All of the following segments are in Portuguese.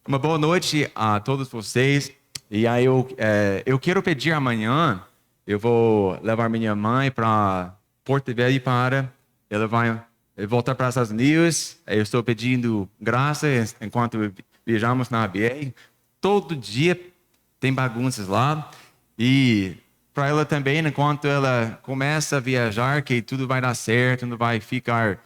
Uma boa noite a todos vocês. E aí eu quero pedir amanhã, eu vou levar minha mãe para Porto Velho para ela vai voltar para os Estados Unidos. Eu estou pedindo graça enquanto viajamos na BR. Todo dia tem bagunças lá e para ela também, enquanto ela começa a viajar, que tudo vai dar certo, não vai ficar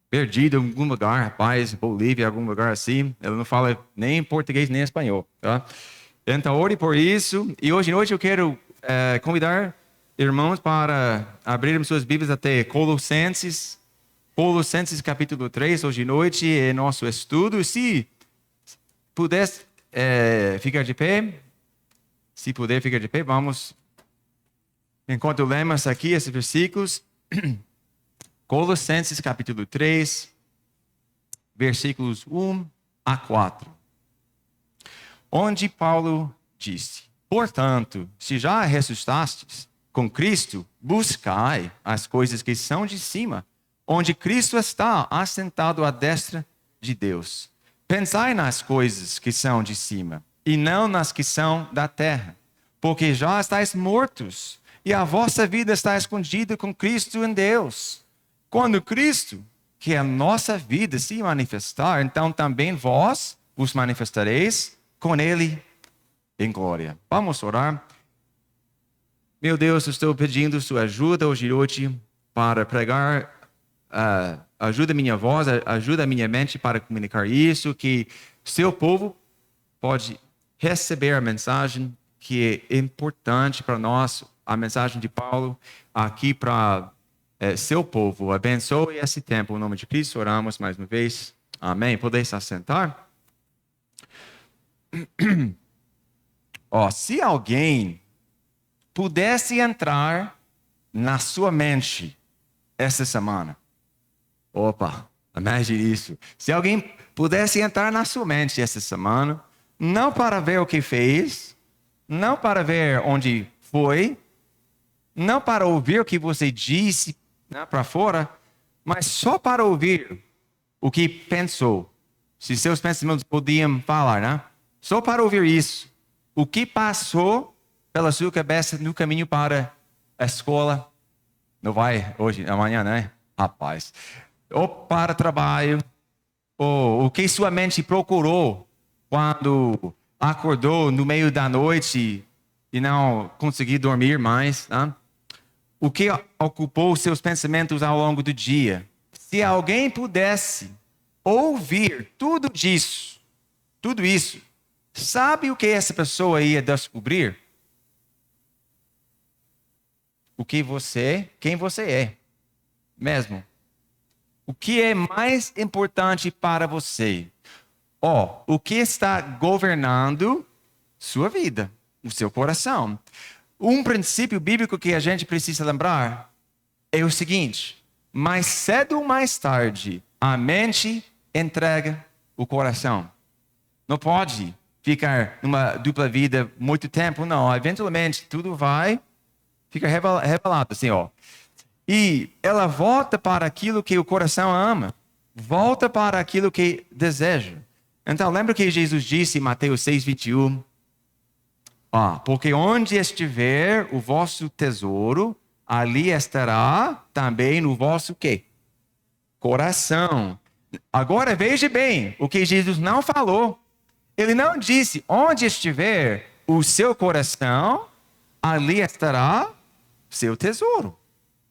perdido em algum lugar, rapaz, Bolívia, algum lugar assim. Ela não fala nem português nem espanhol, tá? Então, ore por isso. E hoje à noite eu quero convidar irmãos para abrirem suas Bíblias até Colossenses. Colossenses capítulo 3, hoje à noite é nosso estudo. Se pudesse ficar de pé, se puder ficar de pé, vamos, enquanto lemos aqui esses versículos. Colossenses capítulo 3, versículos 1 a 4. Onde Paulo disse: portanto, se já ressuscitastes com Cristo, buscai as coisas que são de cima, onde Cristo está assentado à destra de Deus. Pensai nas coisas que são de cima, e não nas que são da terra, porque já estáis mortos, e a vossa vida está escondida com Cristo em Deus. Quando Cristo, que é a nossa vida, se manifestar, então também vós vos manifestareis com Ele em glória. Vamos orar. Meu Deus, estou pedindo sua ajuda hoje à noite para pregar. Ajuda minha voz, ajuda minha mente para comunicar isso, que seu povo pode receber a mensagem que é importante para nós, a mensagem de Paulo aqui para seu povo. Abençoe esse tempo. Em nome de Cristo, oramos mais uma vez. Amém. Podeis se assentar? Se alguém pudesse entrar na sua mente essa semana. Imagine isso. Se alguém pudesse entrar na sua mente essa semana, não para ver o que fez, não para ver onde foi, não para ouvir o que você disse para fora, mas só para ouvir o que pensou. Se seus pensamentos podiam falar, né? Só para ouvir isso. O que passou pela sua cabeça no caminho para a escola. Não vai hoje, amanhã, né? Rapaz. Ou para trabalho. Ou o que sua mente procurou quando acordou no meio da noite e não conseguiu dormir mais, né? O que ocupou seus pensamentos ao longo do dia. Se alguém pudesse ouvir tudo isso, sabe o que essa pessoa ia descobrir? Quem você é, mesmo. O que é mais importante para você? O que está governando sua vida, o seu coração. Um princípio bíblico que a gente precisa lembrar é o seguinte: mais cedo ou mais tarde, a mente entrega o coração. Não pode ficar numa dupla vida muito tempo, não. Eventualmente, tudo vai ficar revelado assim, E ela volta para aquilo que o coração ama. Volta para aquilo que deseja. Então, lembra que Jesus disse em Mateus 6:21? Porque onde estiver o vosso tesouro, ali estará também o vosso quê? Coração. Agora veja bem o que Jesus não falou. Ele não disse: onde estiver o seu coração, ali estará o seu tesouro.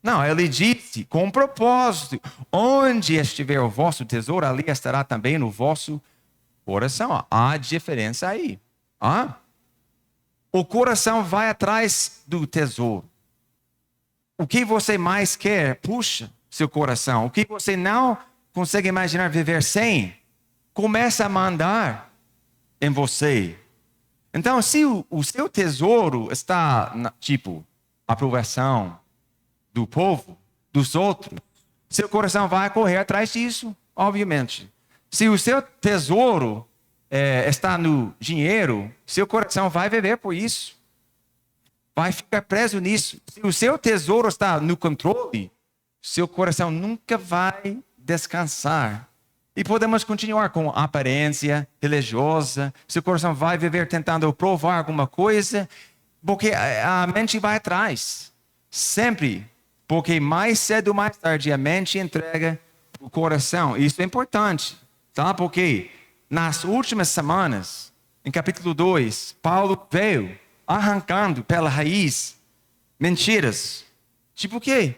Não, ele disse com propósito: onde estiver o vosso tesouro, ali estará também o vosso coração. Há diferença aí. O coração vai atrás do tesouro. O que você mais quer, puxa seu coração. O que você não consegue imaginar viver sem, começa a mandar em você. Então, se o seu tesouro está, aprovação do povo, dos outros, seu coração vai correr atrás disso, obviamente. Se o seu tesouro está no dinheiro, seu coração vai viver por isso. Vai ficar preso nisso. Se o seu tesouro está no controle, seu coração nunca vai descansar E podemos continuar com aparência religiosa. Seu coração vai viver tentando provar alguma coisa, porque a mente vai atrás. Sempre. Porque mais cedo ou mais tarde a mente entrega o coração. Isso é importante. Tá? Porque nas últimas semanas, em capítulo 2, Paulo veio arrancando pela raiz mentiras. Tipo o quê?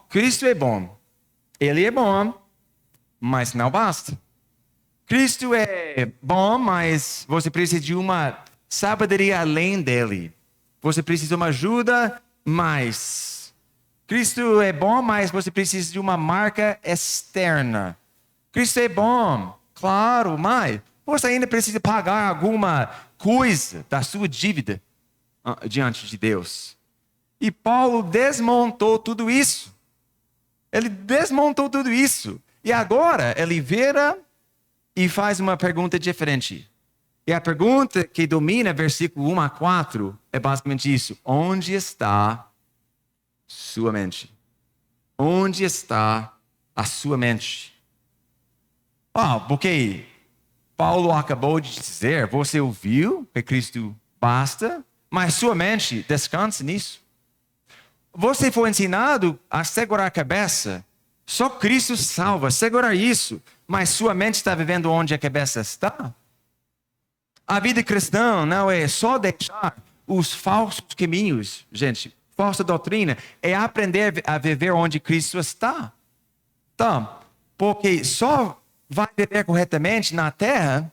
Cristo é bom. Ele é bom, mas não basta. Cristo é bom, mas você precisa de uma sabedoria além dele. Você precisa de uma ajuda, mas Cristo é bom, mas você precisa de uma marca externa. Cristo é bom, claro, mas você ainda precisa pagar alguma coisa da sua dívida diante de Deus. E Paulo desmontou tudo isso. Ele desmontou tudo isso. E agora ele vira e faz uma pergunta diferente. E a pergunta que domina versículo 1 a 4 é basicamente isso. Onde está sua mente? Onde está a sua mente? Porque Paulo acabou de dizer, você ouviu que Cristo basta, mas sua mente descansa nisso. Você foi ensinado a segurar a cabeça. Só Cristo salva, segurar isso. Mas sua mente está vivendo onde a cabeça está? A vida cristã não é só deixar os falsos caminhos, gente. Falsa doutrina é aprender a viver onde Cristo está. Então, porque só vai viver corretamente na terra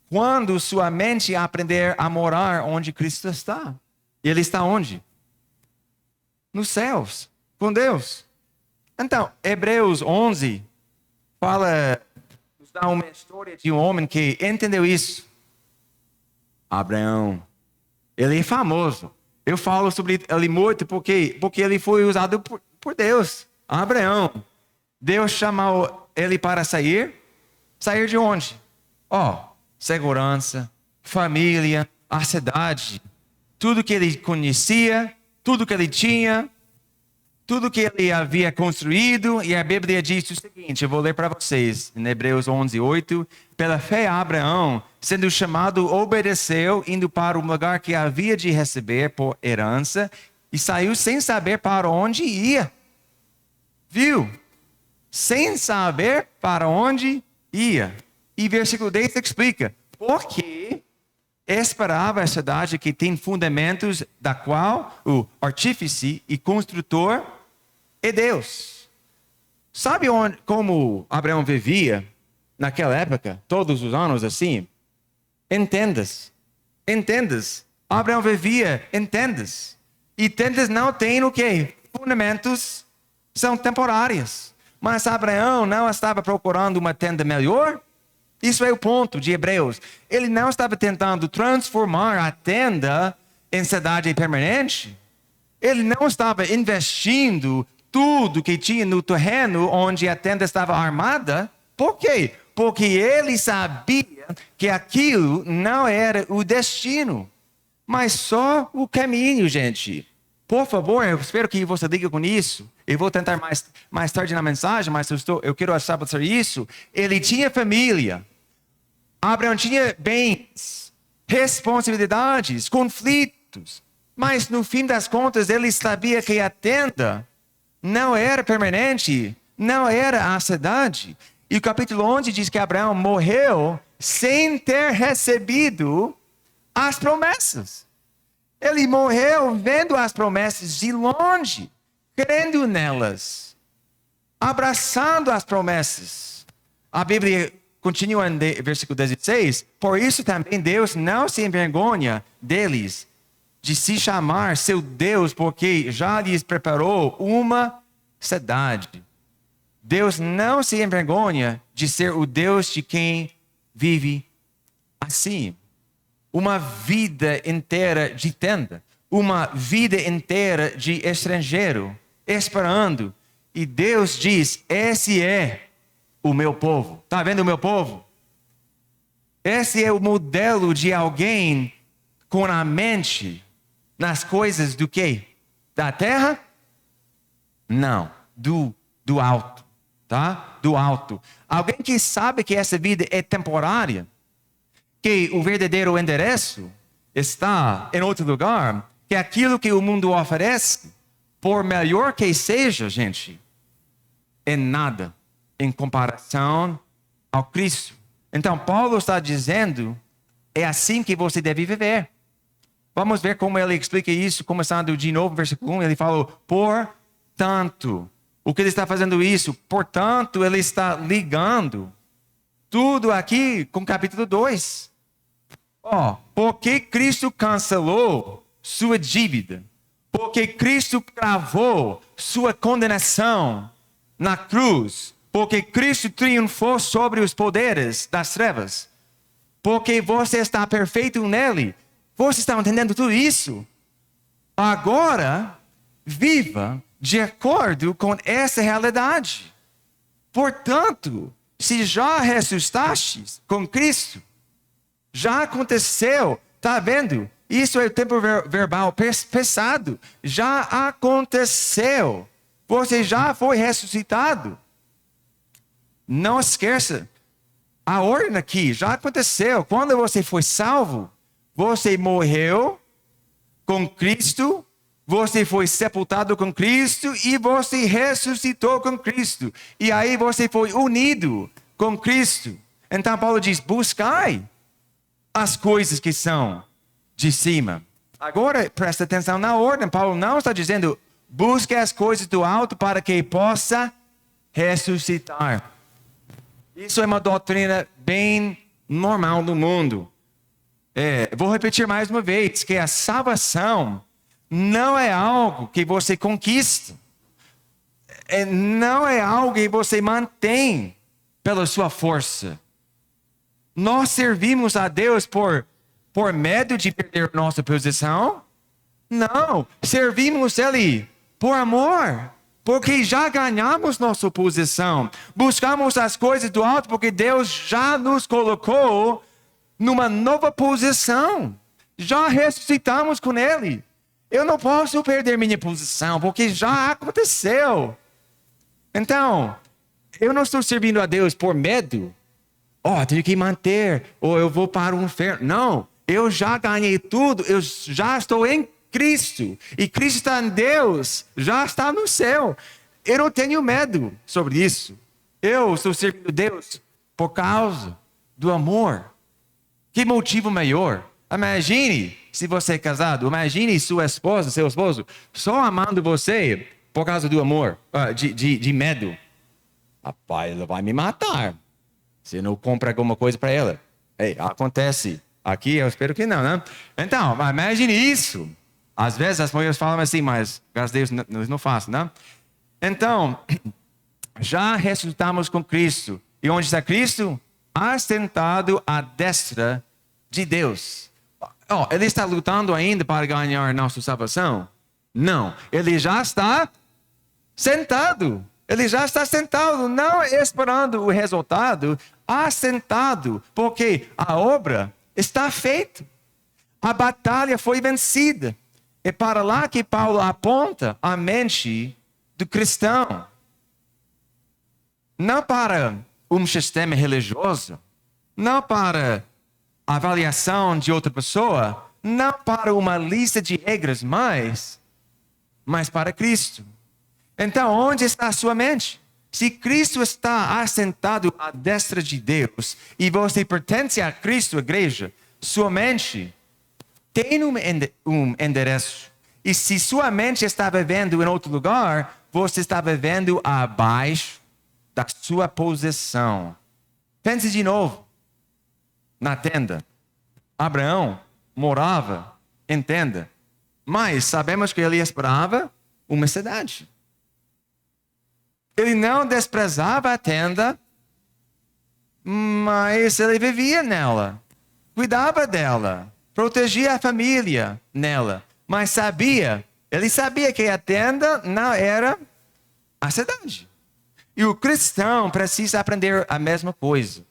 quando sua mente aprender a morar onde Cristo está. E Ele está onde? Nos céus, com Deus. Então, Hebreus 11 nos dá uma história de um homem que entendeu isso. Abraão. Ele é famoso. Eu falo sobre ele muito porque ele foi usado por Deus. Abraão. Deus chamou ele para sair. Sair de onde? Segurança, família, a cidade. Tudo que ele conhecia, tudo que ele tinha, tudo que ele havia construído. E a Bíblia diz o seguinte, eu vou ler para vocês, em Hebreus 11, 8. Pela fé, Abraão, sendo chamado, obedeceu, indo para o lugar que havia de receber por herança, e saiu sem saber para onde ia. Viu? Sem saber para onde ia. E versículo 10 explica, porque esperava a cidade que tem fundamentos, da qual o artífice e construtor é Deus. Sabe como Abraão vivia naquela época, todos os anos assim? Entendas. Abraão vivia em tendas. E tendas não têm o quê? Fundamentos são temporários. Mas Abraão não estava procurando uma tenda melhor? Isso é o ponto de Hebreus. Ele não estava tentando transformar a tenda em cidade permanente. Ele não estava investindo tudo que tinha no terreno onde a tenda estava armada. Por quê? Porque ele sabia que aquilo não era o destino, mas só o caminho, gente. Por favor, eu espero que você diga com isso. Eu vou tentar mais tarde na mensagem, mas eu quero estabelecer isso. Ele tinha família. Abraão tinha bens, responsabilidades, conflitos. Mas no fim das contas, ele sabia que a tenda não era permanente, não era a cidade. E o capítulo 11 diz que Abraão morreu sem ter recebido as promessas. Ele morreu vendo as promessas de longe, crendo nelas, abraçando as promessas. A Bíblia continua em versículo 16. Por isso também Deus não se envergonha deles, de se chamar seu Deus, porque já lhes preparou uma cidade. Deus não se envergonha de ser o Deus de quem vive assim. Uma vida inteira de tenda. Uma vida inteira de estrangeiro, esperando. E Deus diz, esse é o meu povo. Está vendo o meu povo? Esse é o modelo de alguém com a mente nas coisas do quê? Da terra? Não, do alto. tá? Do alto. Alguém que sabe que essa vida é temporária, que o verdadeiro endereço está em outro lugar, que aquilo que o mundo oferece, por melhor que seja, gente, é nada em comparação ao Cristo. Então, Paulo está dizendo, é assim que você deve viver. Vamos ver como ele explica isso, começando de novo, versículo 1, ele falou, portanto, o que ele está fazendo isso? Portanto, ele está ligando tudo aqui com o capítulo 2. Porque Cristo cancelou sua dívida, porque Cristo cravou sua condenação na cruz, porque Cristo triunfou sobre os poderes das trevas, porque você está perfeito nele. Você está entendendo tudo isso? Agora, viva de acordo com essa realidade. Portanto, se já ressuscitaste com Cristo, já aconteceu, está vendo? Isso é o tempo verbal pesado. Já aconteceu. Você já foi ressuscitado. Não esqueça, a ordem aqui já aconteceu. Quando você foi salvo, você morreu com Cristo, você foi sepultado com Cristo e você ressuscitou com Cristo. E aí você foi unido com Cristo. Então Paulo diz, buscai as coisas que são de cima. Agora, presta atenção na ordem. Paulo não está dizendo, busque as coisas do alto para que possa ressuscitar. Isso é uma doutrina bem normal no mundo. Vou repetir mais uma vez, que a salvação não é algo que você conquista. Não é algo que você mantém pela sua força. Nós servimos a Deus por medo de perder nossa posição? Não, servimos Ele por amor. Porque já ganhamos nossa posição. Buscamos as coisas do alto porque Deus já nos colocou numa nova posição. Já ressuscitamos com Ele. Eu não posso perder minha posição porque já aconteceu. Então, eu não estou servindo a Deus por medo. Tenho que manter, ou eu vou para o inferno. Não, eu já ganhei tudo, eu já estou em Cristo. E Cristo está em Deus, já está no céu. Eu não tenho medo sobre isso. Eu estou servindo Deus por causa do amor. Que motivo maior? Imagine, se você é casado, imagine sua esposa, seu esposo, só amando você por causa do amor, de medo. Rapaz, ela vai me matar. Você não compra alguma coisa para ela. Acontece. Aqui eu espero que não, né? Então, imagine isso. Às vezes as mulheres falam assim, mas graças a Deus nós não fazem, né? Então, já ressuscitamos com Cristo. E onde está Cristo? Assentado à destra de Deus. Ele está lutando ainda para ganhar nossa salvação? Não. Ele já está sentado. Ele já está sentado, não esperando o resultado, assentado, porque a obra está feita. A batalha foi vencida. É para lá que Paulo aponta a mente do cristão. Não para um sistema religioso, não para a avaliação de outra pessoa, não para uma lista de regras mas para Cristo. Então, onde está a sua mente? Se Cristo está assentado à destra de Deus e você pertence a Cristo, igreja, sua mente tem um endereço. E se sua mente está vivendo em outro lugar, você está vivendo abaixo da sua posição. Pense de novo na tenda. Abraão morava em tenda, mas sabemos que ele esperava uma cidade. Ele não desprezava a tenda, mas ele vivia nela, cuidava dela, protegia a família nela. Mas ele sabia que a tenda não era a cidade. E o cristão precisa aprender a mesma coisa.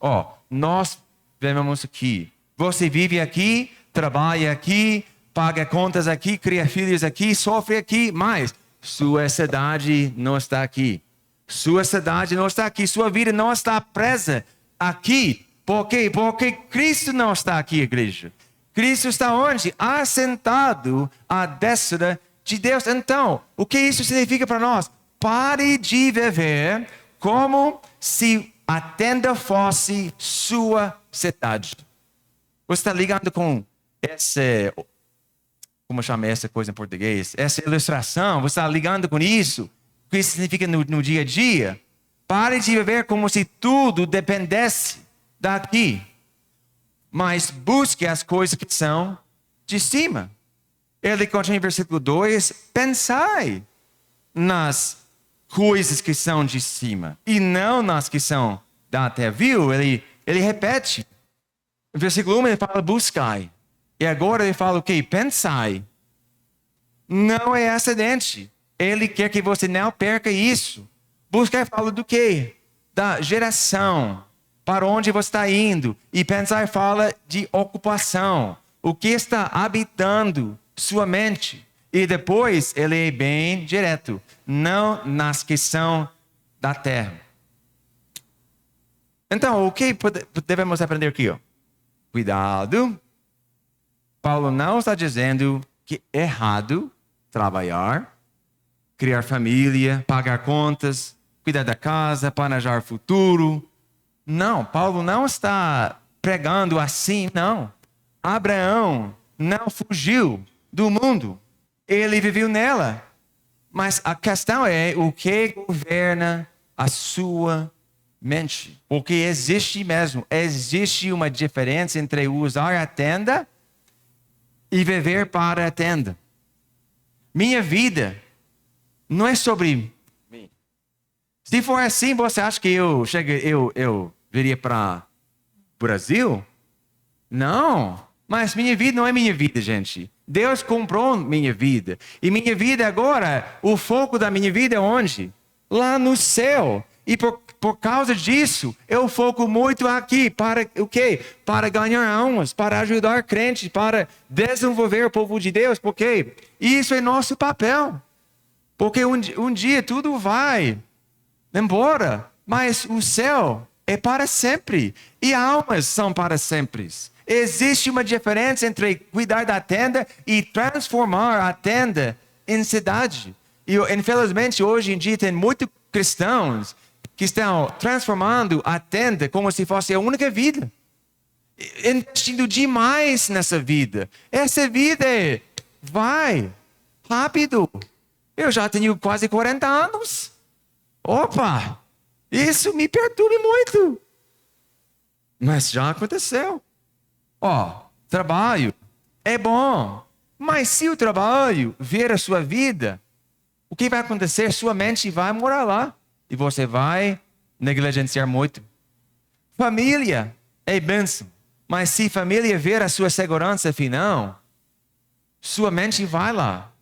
Nós vivemos aqui. Você vive aqui, trabalha aqui, paga contas aqui, cria filhos aqui, sofre aqui, mas sua cidade não está aqui. Sua cidade não está aqui, sua vida não está presa aqui. Por quê? Porque Cristo não está aqui, igreja. Cristo está onde? Assentado à destra de Deus. Então, o que isso significa para nós? Pare de viver como se a tenda fosse sua cidade. Você está ligando com essa, como chama essa coisa em português? Essa ilustração, você está ligando com isso? O que isso significa no dia a dia? Pare de viver como se tudo dependesse daqui. Mas busque as coisas que são de cima. Ele continua em versículo 2, pensai nas coisas que são de cima e não nas que são da terra. Viu? Ele repete. No versículo 1 ele fala buscai. E agora ele fala o quê? Pensai. Não é acidente. Ele quer que você não perca isso. Buscar fala do quê? Da geração. Para onde você está indo. E pensar fala de ocupação. O que está habitando sua mente. E depois ele é bem direto. Não nas que são da terra. Então, o que devemos aprender aqui? Cuidado. Paulo não está dizendo que é errado trabalhar, criar família, pagar contas, cuidar da casa, planejar o futuro. Não, Paulo não está pregando assim, não. Abraão não fugiu do mundo. Ele viveu nela. Mas a questão é o que governa a sua mente. Porque existe uma diferença entre usar a tenda e viver para a tenda. Minha vida não é sobre mim. Se for assim, você acha que eu viria para o Brasil? Não. Mas minha vida não é minha vida, gente. Deus comprou minha vida. E minha vida agora, o foco da minha vida é onde? Lá no céu. E por causa disso, eu foco muito aqui para o quê? Para ganhar almas, para ajudar crentes, para desenvolver o povo de Deus. Porque isso é nosso papel. Porque um dia tudo vai embora. Mas o céu é para sempre. E almas são para sempre. Existe uma diferença entre cuidar da tenda e transformar a tenda em cidade. E infelizmente hoje em dia tem muitos cristãos que estão transformando a tenda como se fosse a única vida. Investindo demais nessa vida. Essa vida vai rápido. Eu já tenho quase 40 anos. Opa! Isso me perturba muito. Mas já aconteceu. Trabalho é bom. Mas se o trabalho ver a sua vida, o que vai acontecer? Sua mente vai morar lá. E você vai negligenciar muito. Família é bênção. Mas se família ver a sua segurança final, sua mente vai lá.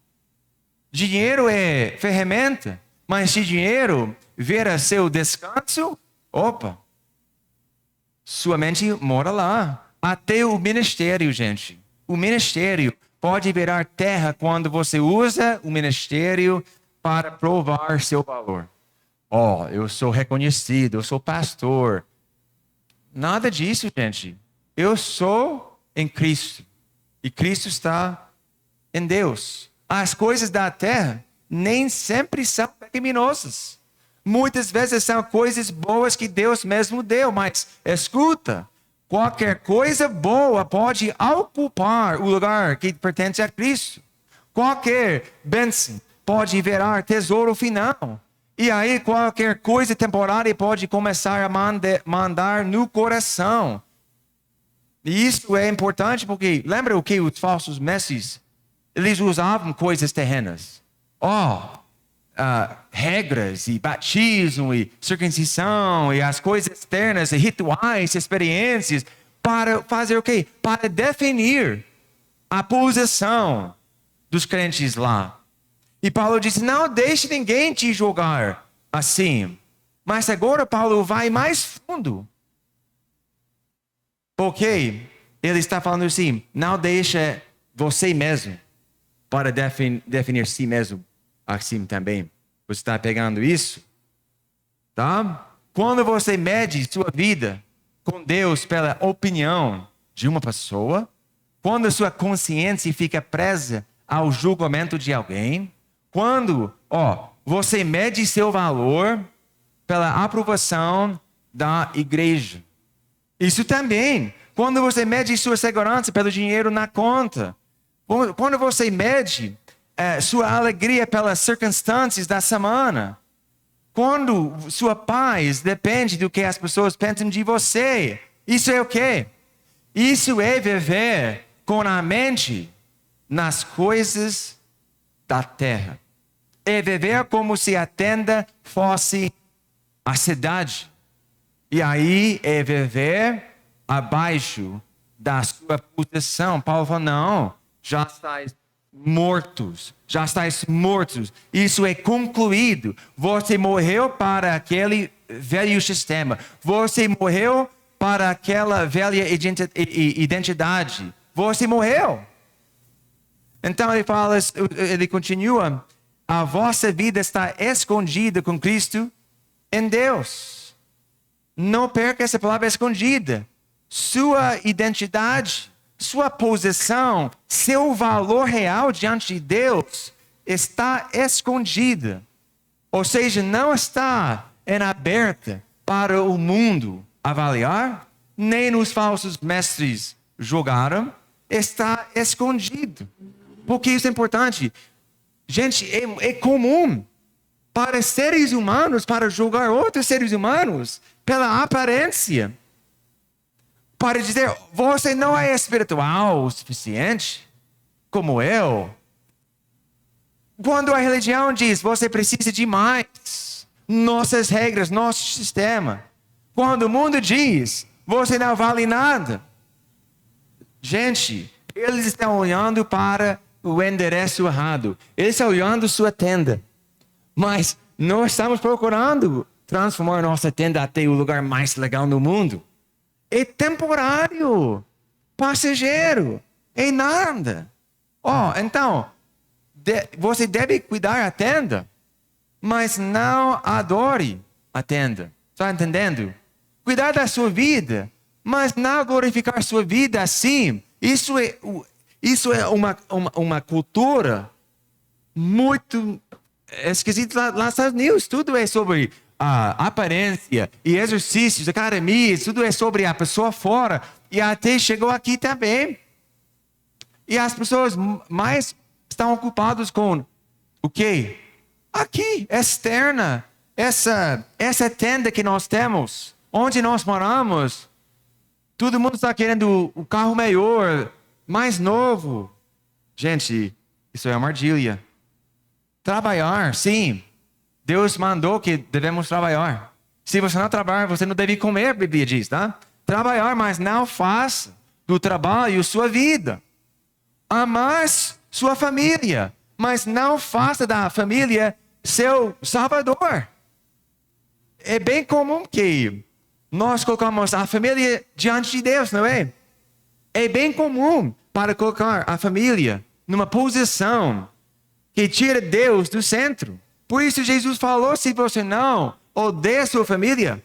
Dinheiro é ferramenta. Mas se dinheiro ver a seu descanso, sua mente mora lá. Até o ministério, gente. O ministério pode virar terra quando você usa o ministério para provar seu valor. Eu sou reconhecido, eu sou pastor. Nada disso, gente. Eu sou em Cristo. E Cristo está em Deus. As coisas da terra nem sempre são pecaminosas. Muitas vezes são coisas boas que Deus mesmo deu. Mas escuta, qualquer coisa boa pode ocupar o lugar que pertence a Cristo. Qualquer bênção pode virar tesouro final. E aí qualquer coisa temporária pode começar a mandar no coração. E isso é importante porque lembra o que os falsos mestres, eles usavam coisas terrenas. Regras e batismo e circuncisão e as coisas externas e rituais, experiências para fazer o quê? Para definir a posição dos crentes lá. E Paulo diz, não deixe ninguém te julgar assim. Mas agora Paulo vai mais fundo. Porque ele está falando assim, não deixe você mesmo para definir si mesmo assim também. Você está pegando isso? tá? Quando você mede sua vida com Deus pela opinião de uma pessoa, quando sua consciência fica presa ao julgamento de alguém, quando, você mede seu valor pela aprovação da igreja. Isso também, quando você mede sua segurança pelo dinheiro na conta, quando você mede sua alegria pelas circunstâncias da semana, quando sua paz depende do que as pessoas pensam de você, isso é o quê? Isso é viver com a mente nas coisas da terra. É viver como se a tenda fosse a cidade. E aí é viver abaixo da sua posição. Paulo falou, não, já estáis mortos. Isso é concluído. Você morreu para aquele velho sistema. Você morreu para aquela velha identidade. Você morreu. Então ele continua, a vossa vida está escondida com Cristo em Deus. Não perca essa palavra escondida. Sua identidade, sua posição, seu valor real diante de Deus está escondida. Ou seja, não está em aberta para o mundo avaliar, nem os falsos mestres julgaram, está escondido. Porque isso é importante. Gente, é comum para seres humanos, para julgar outros seres humanos pela aparência. Para dizer, você não é espiritual o suficiente, como eu. Quando a religião diz, você precisa de mais, nossas regras, nosso sistema. Quando o mundo diz, você não vale nada. Gente, eles estão olhando para o endereço errado. Eles estão olhando sua tenda. Mas nós estamos procurando transformar nossa tenda até o lugar mais legal no mundo. É temporário, passageiro, é nada. Então, você deve cuidar da tenda, mas não adore a tenda. Está entendendo? Cuidar da sua vida, mas não glorificar sua vida assim. Isso é uma cultura muito esquisita lá nos Estados Unidos. Tudo é sobre aparência e exercícios, academias, tudo é sobre a pessoa fora. E até chegou aqui também. E as pessoas mais estão ocupadas com o quê? Aqui, externa. Essa tenda que nós temos, onde nós moramos. Todo mundo está querendo o carro maior, mais novo. Gente, isso é uma armadilha. Trabalhar, sim. Deus mandou que devemos trabalhar. Se você não trabalhar, você não deve comer, a Bíblia diz, tá? Trabalhar, mas não faça do trabalho sua vida. Amar sua família, mas não faça da família seu salvador. É bem comum que nós colocamos a família diante de Deus, não é? É bem comum para colocar a família numa posição que tira Deus do centro. Por isso Jesus falou, se você não odeia sua família,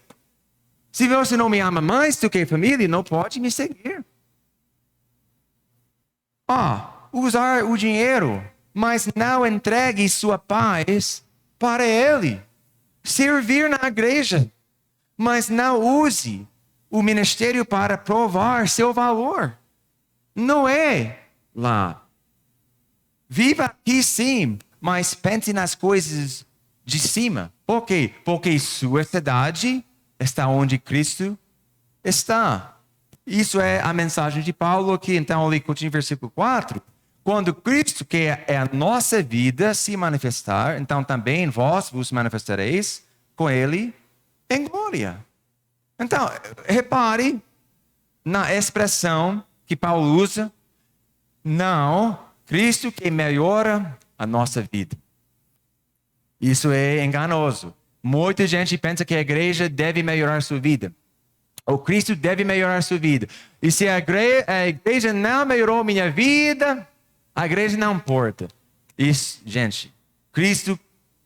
se você não me ama mais do que a família, não pode me seguir. Usar o dinheiro, mas não entregue sua paz para Ele. Servir na igreja, mas não use o ministério para provar seu valor. Não é lá. Viva aqui sim, mas pense nas coisas de cima. Por quê? Porque sua cidade está onde Cristo está. Isso é a mensagem de Paulo aqui. Então, ali continua no versículo 4. Quando Cristo, que é a nossa vida, se manifestar, então também vós vos manifestareis com Ele em glória. Então, repare na expressão que Paulo usa. Não, Cristo que melhora a nossa vida. Isso é enganoso. Muita gente pensa que a igreja deve melhorar sua vida. Ou Cristo deve melhorar sua vida. E se a igreja não melhorou minha vida, a igreja não importa. Isso, gente, Cristo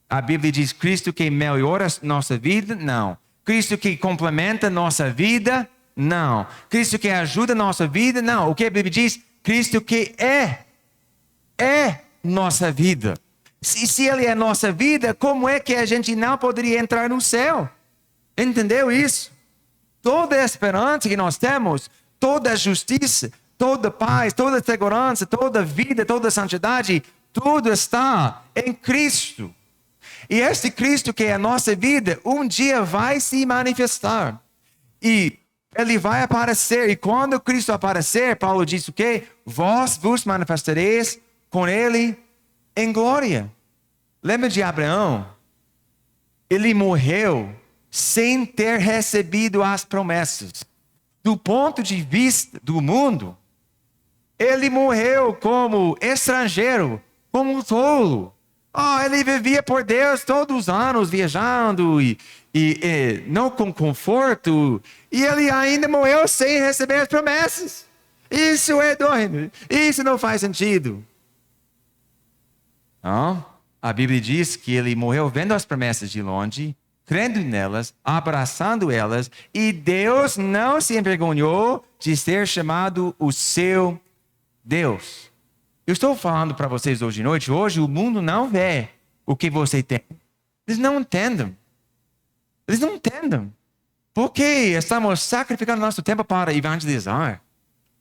A Bíblia diz Cristo que melhora a nossa vida? Não. Cristo que complementa a nossa vida? Não. Cristo que ajuda a nossa vida? Não. O que a Bíblia diz? Cristo que é nossa vida. Se Ele é nossa vida, como é que a gente não poderia entrar no céu? Entendeu isso? Toda a esperança que nós temos, toda a justiça, toda a paz, toda a segurança, toda a vida, toda a santidade, tudo está em Cristo. E este Cristo que é a nossa vida, um dia vai se manifestar. E Ele vai aparecer. E quando Cristo aparecer, Paulo diz o quê? Vós vos manifestareis com Ele em glória. Lembra de Abraão? Ele morreu sem ter recebido as promessas. Do ponto de vista do mundo, ele morreu como estrangeiro, como um tolo. Ele vivia por Deus todos os anos, viajando e não com conforto. E ele ainda morreu sem receber as promessas. Isso é doido. Isso não faz sentido. Não? A Bíblia diz que ele morreu vendo as promessas de longe, crendo nelas, abraçando elas, e Deus não se envergonhou de ser chamado o seu Deus. Eu estou falando para vocês hoje de noite, hoje o mundo não vê o que você tem. Eles não entendem. Eles não entendem. Por que estamos sacrificando nosso tempo para evangelizar?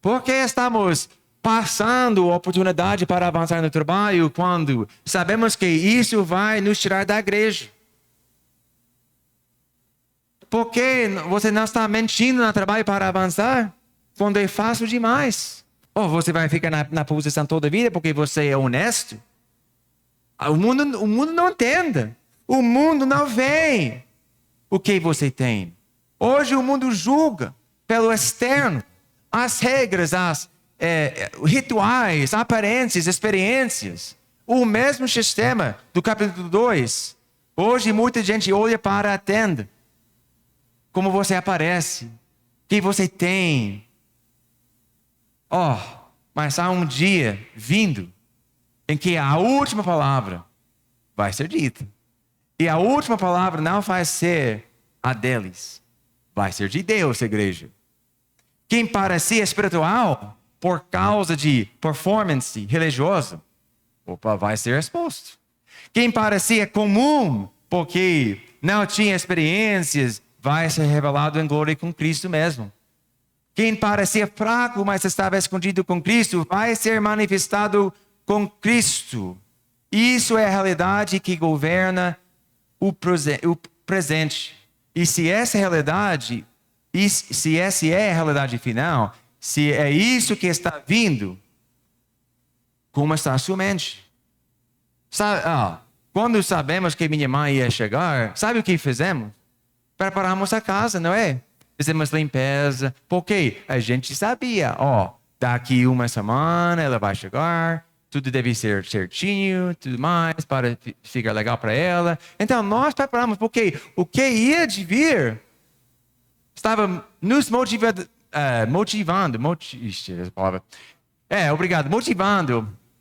Por que estamos passando oportunidade para avançar no trabalho quando sabemos que isso vai nos tirar da igreja? Por que você não está mentindo no trabalho para avançar quando é fácil demais? Ou você vai ficar na posição toda a vida porque você é honesto? O mundo não entende. O mundo não vê o que você tem. Hoje o mundo julga pelo externo. As regras, rituais, aparências, experiências. O mesmo sistema do capítulo 2. Hoje muita gente olha para a tenda. Como você aparece. O que você tem. Mas há um dia vindo em que a última palavra vai ser dita. E a última palavra não vai ser a deles. Vai ser de Deus, igreja. Quem parecia espiritual por causa de performance religiosa, vai ser exposto. Quem parecia comum porque não tinha experiências, vai ser revelado em glória com Cristo mesmo. Quem parecia fraco, mas estava escondido com Cristo, vai ser manifestado com Cristo. Isso é a realidade que governa o presente. E se essa realidade, se essa é a realidade final, se é isso que está vindo, como está a sua mente? Quando sabemos que minha mãe ia chegar, sabe o que fizemos? Preparamos a casa, não é? Fizemos limpeza, porque a gente sabia, daqui uma semana ela vai chegar, tudo deve ser certinho, tudo mais, para ficar legal para ela. Então nós preparamos, porque o que ia de vir estava nos motivando,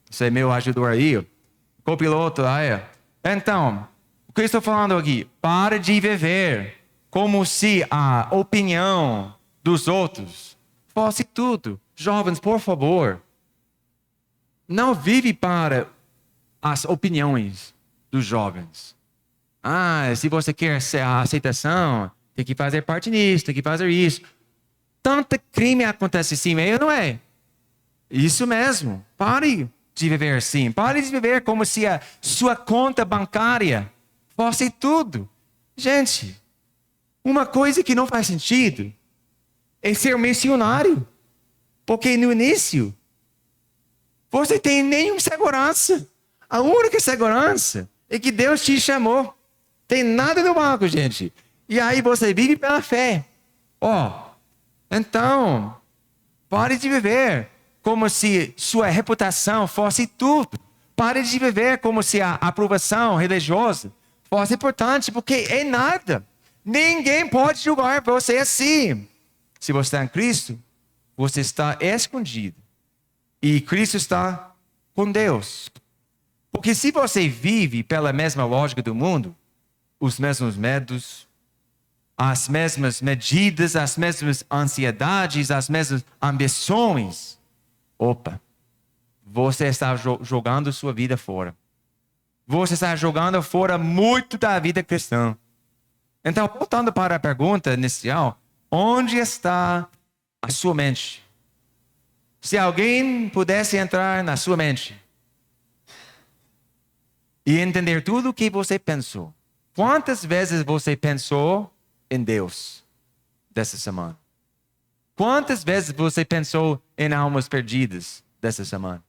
você é meu ajudador aí, copiloto aí. Então, o que eu estou falando aqui? Para de viver como se a opinião dos outros fosse tudo. Jovens, por favor, não vive para as opiniões dos jovens. Se você quer a aceitação, tem que fazer parte nisso, tem que fazer isso. Tanto crime acontece assim, não é? Isso mesmo. Pare de viver assim. Pare de viver como se a sua conta bancária fosse tudo. Gente, uma coisa que não faz sentido é ser missionário. Porque no início, você tem nenhuma segurança. A única segurança é que Deus te chamou. Tem nada no banco, gente. E aí você vive pela fé. Então, pare de viver como se sua reputação fosse tudo. Pare de viver como se a aprovação religiosa fosse importante, porque é nada. Ninguém pode julgar você assim. Se você está em Cristo, você está escondido. E Cristo está com Deus. Porque se você vive pela mesma lógica do mundo, os mesmos medos, as mesmas medidas, as mesmas ansiedades, as mesmas ambições, opa, você está jogando sua vida fora. Você está jogando fora muito da vida cristã. Então, voltando para a pergunta inicial, onde está a sua mente? Se alguém pudesse entrar na sua mente e entender tudo o que você pensou, quantas vezes você pensou em Deus dessa semana? Quantas vezes você pensou em almas perdidas dessa semana?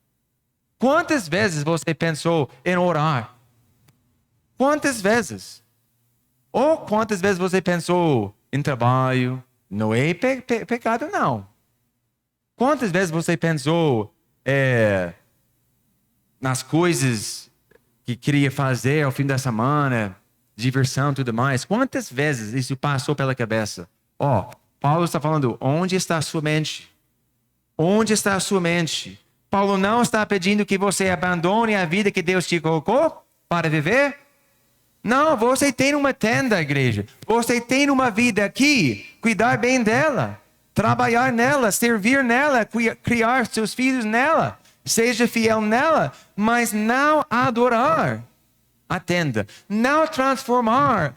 Quantas vezes você pensou em orar? Quantas vezes? Ou quantas vezes você pensou em trabalho? Não é pecado, não. Quantas vezes você pensou nas coisas que queria fazer ao fim da semana, diversão e tudo mais? Quantas vezes isso passou pela cabeça? Paulo está falando, onde está a sua mente? Onde está a sua mente? Paulo não está pedindo que você abandone a vida que Deus te colocou para viver. Não, você tem uma tenda, igreja. Você tem uma vida aqui, cuidar bem dela, trabalhar nela, servir nela, criar seus filhos nela. Seja fiel nela, mas não adorar a tenda. Não transformar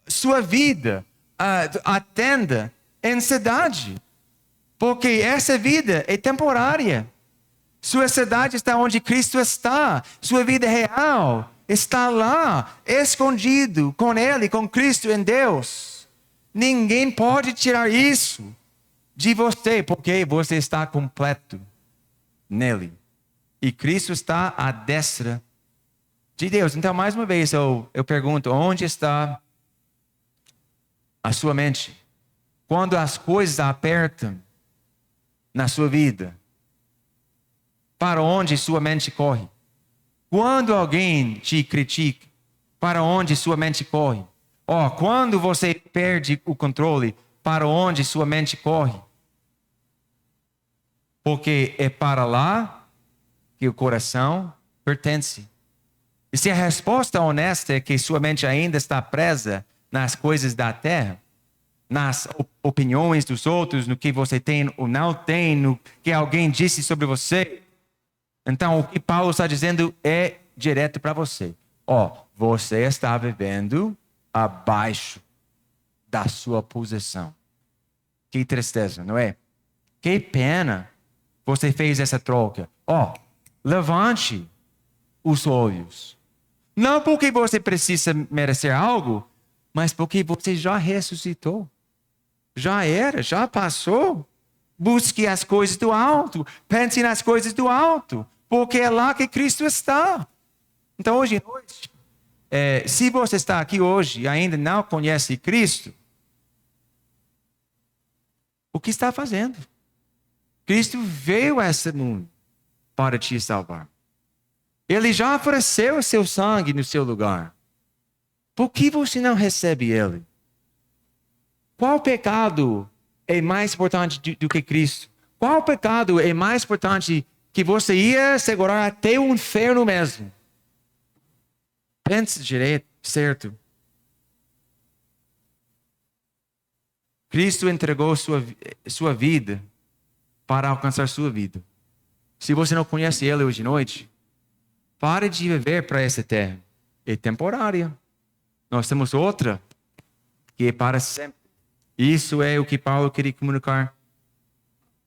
sua vida, a tenda, em cidade. Porque essa vida é temporária. Sua cidade está onde Cristo está. Sua vida real está lá, escondido com Ele, com Cristo em Deus. Ninguém pode tirar isso de você, porque você está completo nele. E Cristo está à destra de Deus. Então, mais uma vez, eu pergunto, onde está a sua mente? Quando as coisas apertam na sua vida, para onde sua mente corre? Quando alguém te critica, para onde sua mente corre? Quando você perde o controle, para onde sua mente corre? Porque é para lá que o coração pertence. E se a resposta honesta é que sua mente ainda está presa nas coisas da terra, nas opiniões dos outros, no que você tem ou não tem, no que alguém disse sobre você, então o que Paulo está dizendo é direto para você. Você está vivendo abaixo da sua posição. Que tristeza, não é? Que pena você fez essa troca. Levante os olhos. Não porque você precisa merecer algo, mas porque você já ressuscitou. Já era, já passou. Busque as coisas do alto. Pense nas coisas do alto. Porque é lá que Cristo está. Então, hoje à noite, se você está aqui hoje e ainda não conhece Cristo, o que está fazendo? Cristo veio a esse mundo para te salvar. Ele já ofereceu o seu sangue no seu lugar. Por que você não recebe ele? Qual pecado é mais importante do que Cristo? Qual pecado é mais importante que você ia segurar até o inferno mesmo? Pense direito, certo? Cristo entregou sua vida para alcançar sua vida. Se você não conhece Ele hoje à noite, pare de viver para essa terra. É temporária. Nós temos outra que é para sempre. Isso é o que Paulo queria comunicar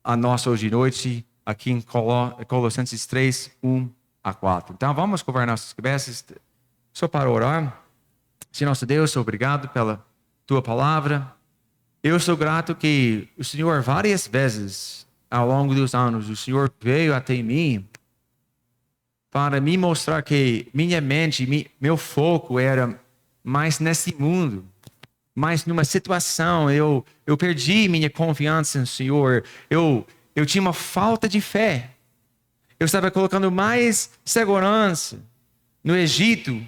a nós hoje à noite, aqui em Colossenses 3, 1 a 4. Então vamos cobrar nossas cabeças, só para orar. Senhor nosso Deus, obrigado pela tua palavra. Eu sou grato que o Senhor várias vezes ao longo dos anos, o Senhor veio até mim para me mostrar que minha mente, meu foco era mais nesse mundo, mais numa situação. Eu perdi minha confiança no Senhor. Eu tinha uma falta de fé. Eu estava colocando mais segurança no Egito